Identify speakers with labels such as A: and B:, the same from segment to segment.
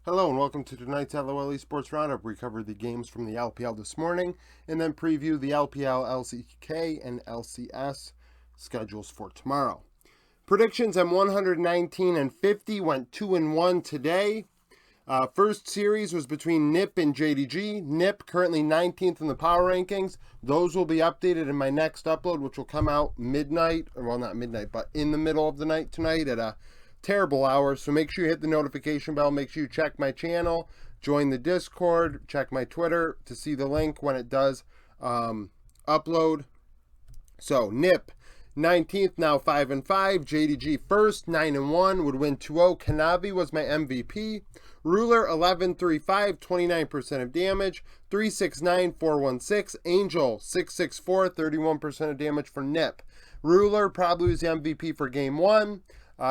A: Hello and welcome to tonight's LOL Esports Roundup. We covered the games from the LPL this morning and then preview the LPL, LCK, and LCS schedules for tomorrow. Predictions: I'm 119 and 50, went 2 and 1 today. First series was between NiP and JDG. NiP currently 19th in the power rankings. Those will be updated in my next upload, which will come out midnight, or well, not midnight, but in the middle of the night tonight at a terrible hour. So make sure you hit the notification bell. Make sure you check my channel, join the Discord, check my Twitter to see the link when it does upload. So NiP 19th, now 5 and 5. JDG first, 9 and 1, would win 2-0. Kanavi was my MVP. Ruler 11-3-5, 29% of damage. 369, 416. Angel 664, 31% of damage for NiP. Ruler probably was the MVP for game 1.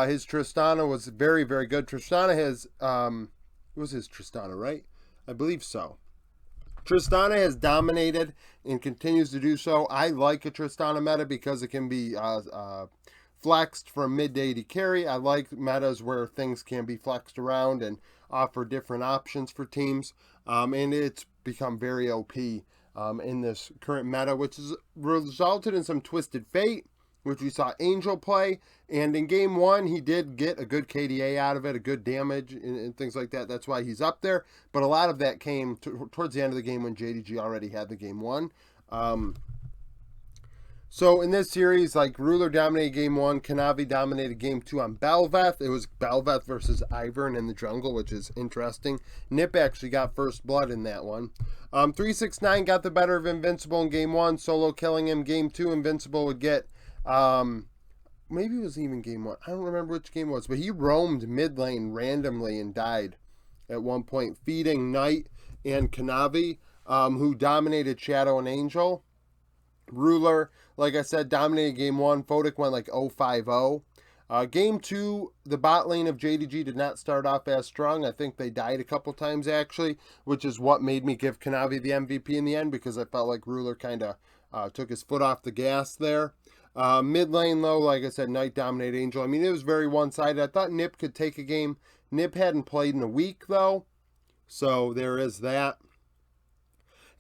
A: His Tristana was very, very good. Tristana has, it was his Tristana, right? I believe so. Tristana has dominated and continues to do so. I like a Tristana meta because it can be flexed from mid to AD carry. I like metas where things can be flexed around and offer different options for teams. And it's become very OP in this current meta, which has resulted in some Twisted Fate, which we saw Angel play, and in game 1, he did get a good KDA out of it, a good damage, and things like that. That's why he's up there, but a lot of that came towards the end of the game when JDG already had the game 1. So in this series, like, Ruler dominated game 1, Kanavi dominated game 2 on Bel'Veth. It was Bel'Veth versus Ivern in the jungle, which is interesting. NiP actually got first blood in that one. 369 got the better of Invincible in game 1, solo killing him. Game 2, Invincible would get maybe it was even game 1. I don't remember which game it was, but he roamed mid lane randomly and died at one point, feeding Knight and Kanavi, who dominated Shadow and Angel. Ruler, like I said, dominated game 1. Photic went like 0-5-0. Game 2, the bot lane of JDG did not start off as strong. I think they died a couple times actually, which is what made me give Kanavi the MVP in the end, because I felt like Ruler kind of took his foot off the gas there. Mid lane, though, like I said, Knight dominated Angel. I mean, it was very one-sided. I thought NiP could take a game. NiP hadn't played in a week, though, so there is that.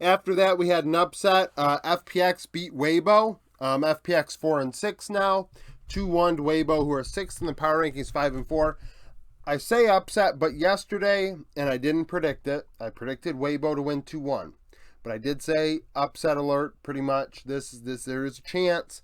A: After that, we had an upset. FPX beat Weibo. FPX 4 and 6 now. 2-1 to Weibo, who are 6th in the power rankings, 5 and 4. I say upset, but yesterday, and I didn't predict it, I predicted Weibo to win 2-1. But I did say upset alert, pretty much. There is a chance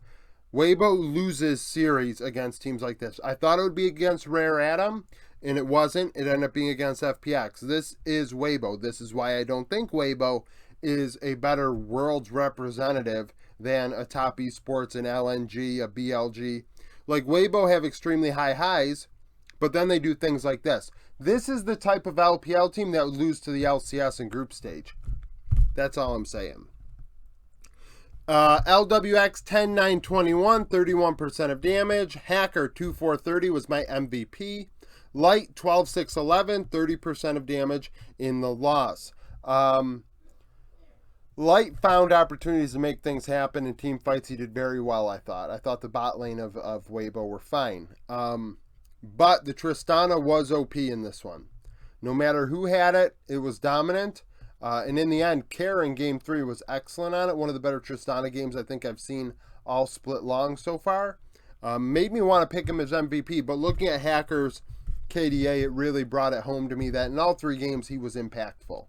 A: Weibo loses series against teams like this. I thought it would be against Rare Atom, and it wasn't. It ended up being against FPX. This is Weibo. This is why I don't think Weibo is a better Worlds representative than a top esports, an LNG, a BLG. Like, Weibo have extremely high highs, but then they do things like this. This is the type of LPL team that would lose to the LCS in group stage. That's all I'm saying. LWX 10-9-21, 31% of damage. Hacker 2-4-30 was my MVP. Light 12-6-11, 30% of damage in the loss. Light found opportunities to make things happen in team fights. He did very well, I thought. I thought the bot lane of Weibo were fine. But the Tristana was OP in this one. No matter who had it, it was dominant. And in the end, Care in game 3 was excellent on it. One of the better Tristana games I think I've seen all split long so far. Made me want to pick him as MVP, but looking at Hacker's KDA, it really brought it home to me that in all 3 games he was impactful.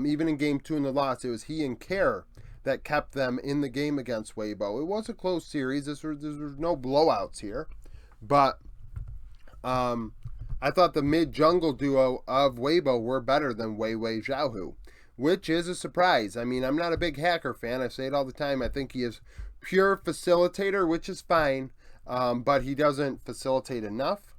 A: Even in game 2 in the loss, it was he and Care that kept them in the game against Weibo. It was a close series. There was no blowouts here. But I thought the mid-jungle duo of Weibo were better than Weiwei Xiaohu, which is a surprise. I mean, I'm not a big Hacker fan. I say it all the time. I think he is pure facilitator, which is fine, but he doesn't facilitate enough.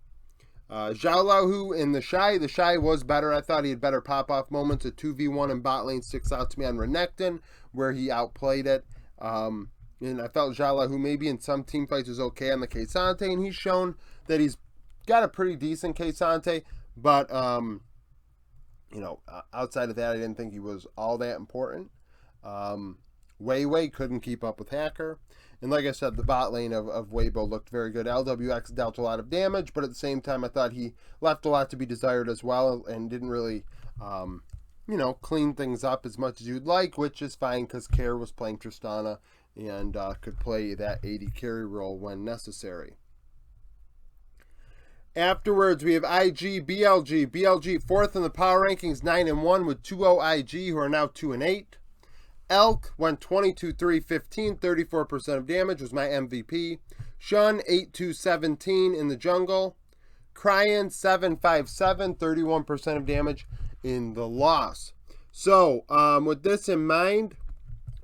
A: Xiaolahu in the Shy was better. I thought he had better pop-off moments. A 2v1 in bot lane sticks out to me on Renekton, where he outplayed it. And I felt Xiaolahu maybe in some team fights was okay on the K'Sante, and he's shown that he's got a pretty decent K'Sante, but outside of that, I didn't think he was all that important. Weiwei couldn't keep up with Hacker. And like I said, the bot lane of Weibo looked very good. LWX dealt a lot of damage, but at the same time, I thought he left a lot to be desired as well and didn't really, clean things up as much as you'd like, which is fine because Care was playing Tristana and could play that AD carry role when necessary. Afterwards, we have IG, BLG. BLG, fourth in the power rankings, 9-1 with 2-0 IG, who are now 2-8. Elk went 22-3-15, 34% of damage, was my MVP. Shun, 8-2-17 in the jungle. Cryan, 7-5-7, 31% of damage in the loss. So, with this in mind,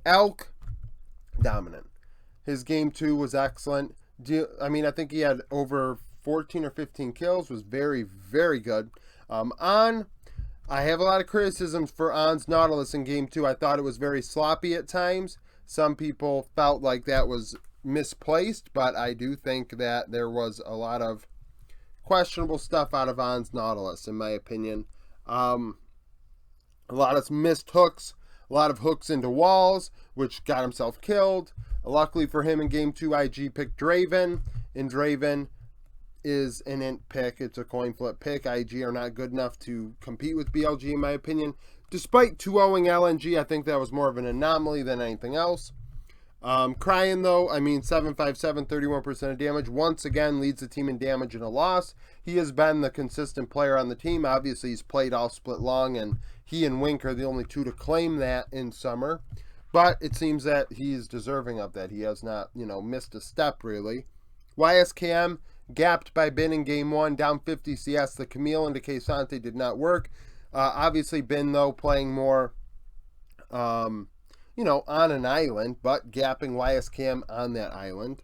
A: Elk, dominant. His game 2 was excellent. I think he had over 14 or 15 kills, was very, very good. I have a lot of criticisms for On's Nautilus in game 2. I thought it was very sloppy at times. Some people felt like that was misplaced, but I do think that there was a lot of questionable stuff out of On's Nautilus, in my opinion. A lot of missed hooks, a lot of hooks into walls, which got himself killed. Luckily for him in game 2, IG picked Draven, and Draven is an int pick. It's a coin flip pick. IG are not good enough to compete with BLG, in my opinion. Despite 2-0ing LNG, I think that was more of an anomaly than anything else. Cryan, though, 7-5-7, 31% of damage. Once again, leads the team in damage in a loss. He has been the consistent player on the team. Obviously, he's played all split long, and he and Wink are the only two to claim that in summer. But it seems that he's deserving of that. He has not, missed a step, really. YSKM, gapped by Bin in game 1, down 50 CS. The Camille into K'Sante did not work. Obviously, Bin, though, playing more, on an island, but gapping YSKM on that island.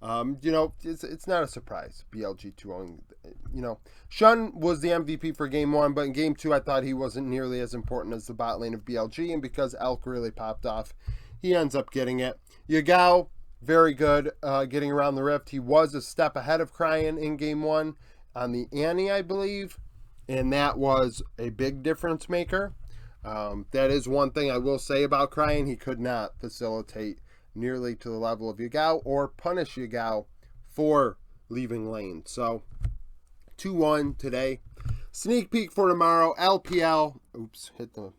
A: It's not a surprise, BLG 2-0. Shun was the MVP for game 1, but in game 2, I thought he wasn't nearly as important as the bot lane of BLG, and because Elk really popped off, he ends up getting it. Yagao, very good getting around the rift. He was a step ahead of Cryan in game 1 on the Annie, I believe, and that was a big difference maker. That is one thing I will say about Cryan. He could not facilitate nearly to the level of Yagao or punish Yagao for leaving lane. So, 2-1 today. Sneak peek for tomorrow, LPL. Oops, hit the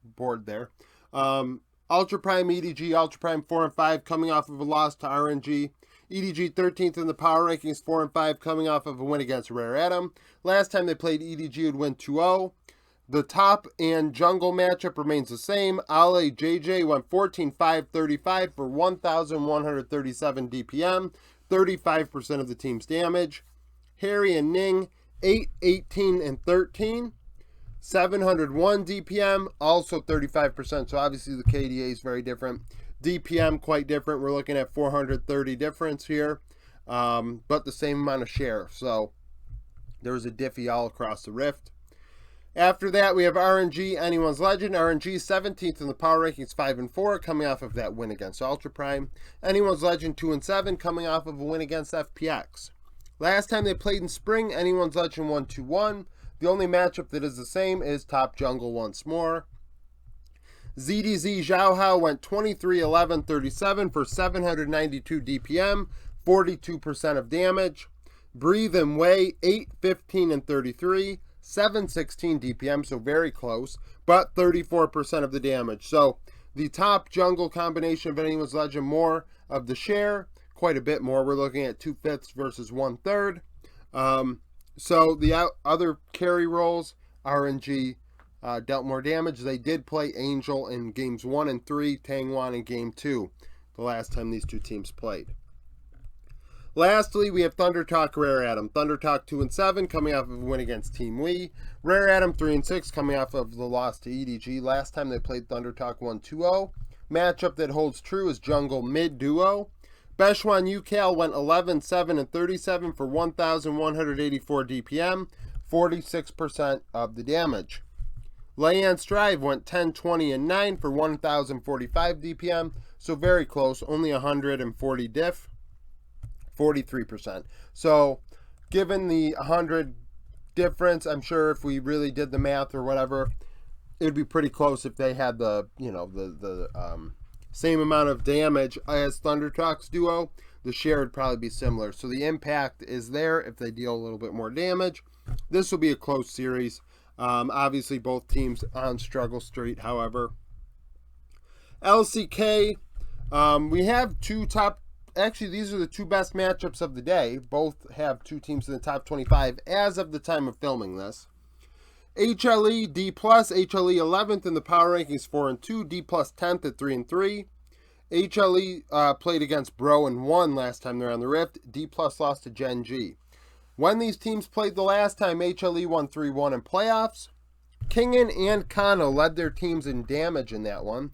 A: board there. Ultra Prime EDG, Ultra Prime 4-5, coming off of a loss to RNG. EDG 13th in the power rankings, 4-5, coming off of a win against Rare Atom. Last time they played, EDG would win 2-0. The top and jungle matchup remains the same. Ale JJ went 14-5-35 for 1,137 DPM, 35% of the team's damage. Harry and Ning, 8-18-13, 701 DPM, also 35%. So obviously the KDA is very different. DPM quite different. We're looking at 430 difference here, but the same amount of share. So there's a diffy all across the rift. After that, we have RNG, Anyone's Legend. RNG 17th in the power rankings, 5-4, coming off of that win against Ultra Prime. Anyone's Legend 2-7, coming off of a win against FPX. Last time they played in spring, Anyone's Legend 1-2-1. The only matchup that is the same is top jungle once more. ZDZ Zhaohao went 23-11-37 for 792 DPM, 42% of damage. Breathe and Wei 8-15-33. 716 DPM, so very close, but 34% of the damage. So the top jungle combination of Anyone's Legend, more of the share, quite a bit more. We're looking at 2/5 versus 1/3. So the other carry roles, RNG dealt more damage. They did play Angel in games 1 and 3, Tangwan in game 2, the last time these two teams played. Lastly, we have Thunder Talk Rare Atom. Thunder Talk 2-7, coming off of a win against Team Wii. Rare Atom 3-6, coming off of the loss to EDG. Last time they played Thunder Talk 1-2-0. Matchup that holds true is Jungle Mid Duo. Beshwan Yukal went 11-7-37 for 1,184 DPM, 46% of the damage. Leian Strive went 10-20-9 for 1,045 DPM, so very close, only 140 diff. 43%. So, given the 100 difference, I'm sure if we really did the math or whatever, it would be pretty close if they had the, same amount of damage as Thundertalk's duo, the share would probably be similar. So the impact is there if they deal a little bit more damage. This will be a close series. Obviously, both teams on struggle street, however. LCK, we have two top... Actually, these are the two best matchups of the day. Both have two teams in the top 25 as of the time of filming this. HLE D+, HLE 11th in the power rankings 4-2, D+ 10th at 3-3. HLE played against Bro and won last time they're on the Rift. D+ lost to Gen G. When these teams played the last time, HLE won 3-1 in playoffs. Kingen and Kano led their teams in damage in that one.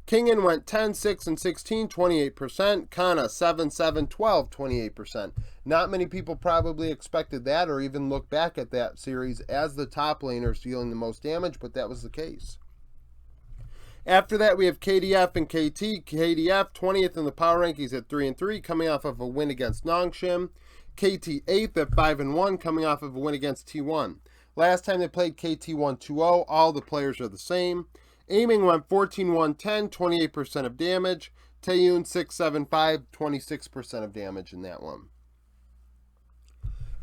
A: Kingen went 10, 6, and 16, 28%. Kana 7, 7, 12, 28%. Not many people probably expected that or even look back at that series as the top laners dealing the most damage, but that was the case. After that, we have KDF and KT. KDF 20th in the power rankings at 3-3, coming off of a win against Nongshim. KT 8th at 5-1, coming off of a win against T1. Last time they played, KT won 2-0. All the players are the same. Aiming went 14-1-10, 28% of damage. Taeyun 6-7-5, 26% of damage in that one.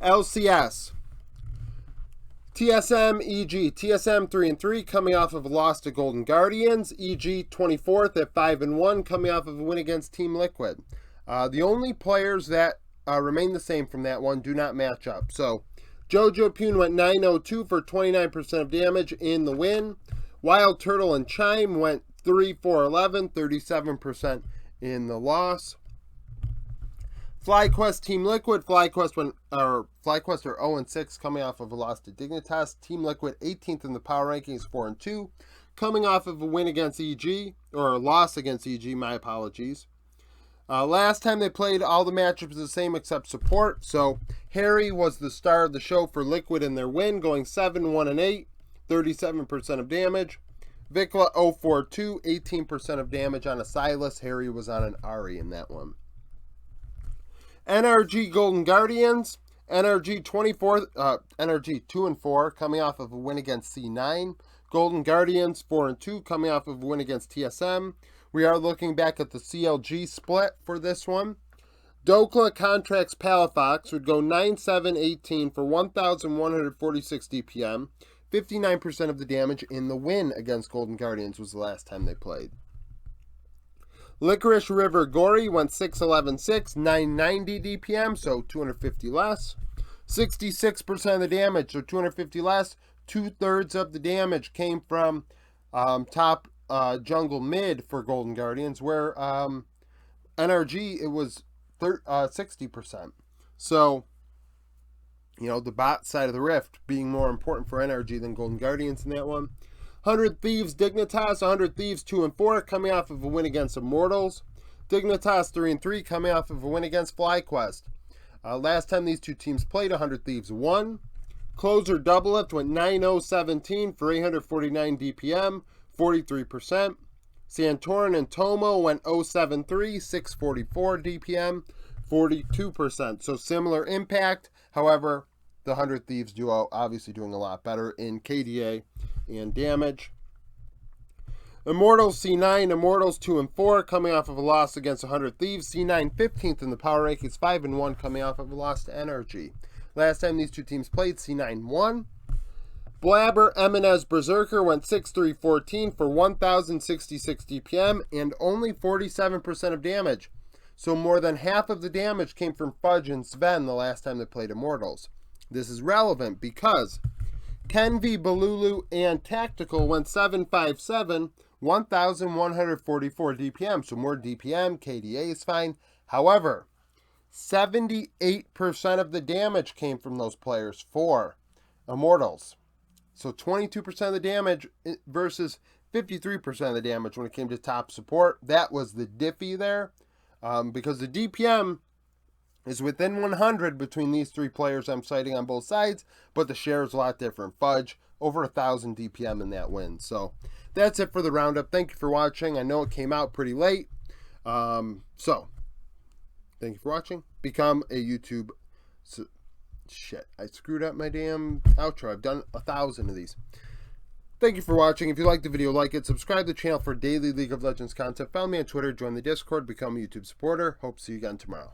A: LCS. TSM, EG. TSM 3-3, coming off of a loss to Golden Guardians. EG 24th at 5-1, coming off of a win against Team Liquid. The only players that remain the same from that one do not match up. So, Jojo Pune went 9-0-2 for 29% of damage in the win. Wild Turtle and Chime went 3-4-11, 37% in the loss. FlyQuest Team Liquid, FlyQuest are 0-6, coming off of a loss to Dignitas. Team Liquid 18th in the power rankings, 4-2, coming off of a win against EG, or a loss against EG, my apologies. Last time they played, all the matchups the same except support. So Harry was the star of the show for Liquid in their win, going 7-1-8, 37% of damage. Vikla 0-4-2, 18% of damage on a Silas. Harry was on an Ari in that one. NRG Golden Guardians. NRG 2-4, coming off of a win against C9. Golden Guardians 4-2, coming off of a win against TSM. We are looking back at the CLG split for this one. Dokla contracts Palafox would go 9-7-18 for 1,146 DPM. 59% of the damage in the win against Golden Guardians was the last time they played. Licorice River Gory went 6-11-6, 990 DPM, so 250 less. 66% of the damage, so 250 less. 2/3 of the damage came from top jungle mid for Golden Guardians, where NRG, it was 60%. So, you know, the bot side of the Rift being more important for NRG than Golden Guardians in that one. 100 Thieves Dignitas, 100 Thieves 2-4, coming off of a win against Immortals. Dignitas 3-3, coming off of a win against FlyQuest. Last time these two teams played, 100 Thieves won. Closer Doublelift went 9-0-17 for 849 DPM, 43%. Santorin and Tomo went 0-7-3, 644 DPM, 42%. So similar impact. However, the 100 Thieves duo obviously doing a lot better in KDA and damage. Immortals C9, Immortals 2-4, coming off of a loss against 100 Thieves. C9 15th in the power rankings, 5-1, coming off of a loss to NRG. Last time these two teams played, C9 won. Blabber Eminez Berserker went 6-3-14 for 1,066 DPM and only 47% of damage. So more than half of the damage came from Fudge and Sven the last time they played Immortals. This is relevant because Kenvi, Balulu, and Tactical went 7-5-7, 1,144 DPM. So more DPM, KDA is fine. However, 78% of the damage came from those players for Immortals. So 22% of the damage versus 53% of the damage when it came to top support. That was the diffy there. Because the DPM is within 100 between these three players I'm citing on both sides, but the share is a lot different. Fudge, over 1,000 DPM in that win. So that's it for the roundup. Thank you for watching. I know it came out pretty late. So, thank you for watching. Become a YouTube... Shit, I screwed up my damn outro. I've done 1,000 of these. Thank you for watching. If you liked the video, like it. Subscribe to the channel for daily League of Legends content. Follow me on Twitter. Join the Discord. Become a YouTube supporter. Hope to see you again tomorrow.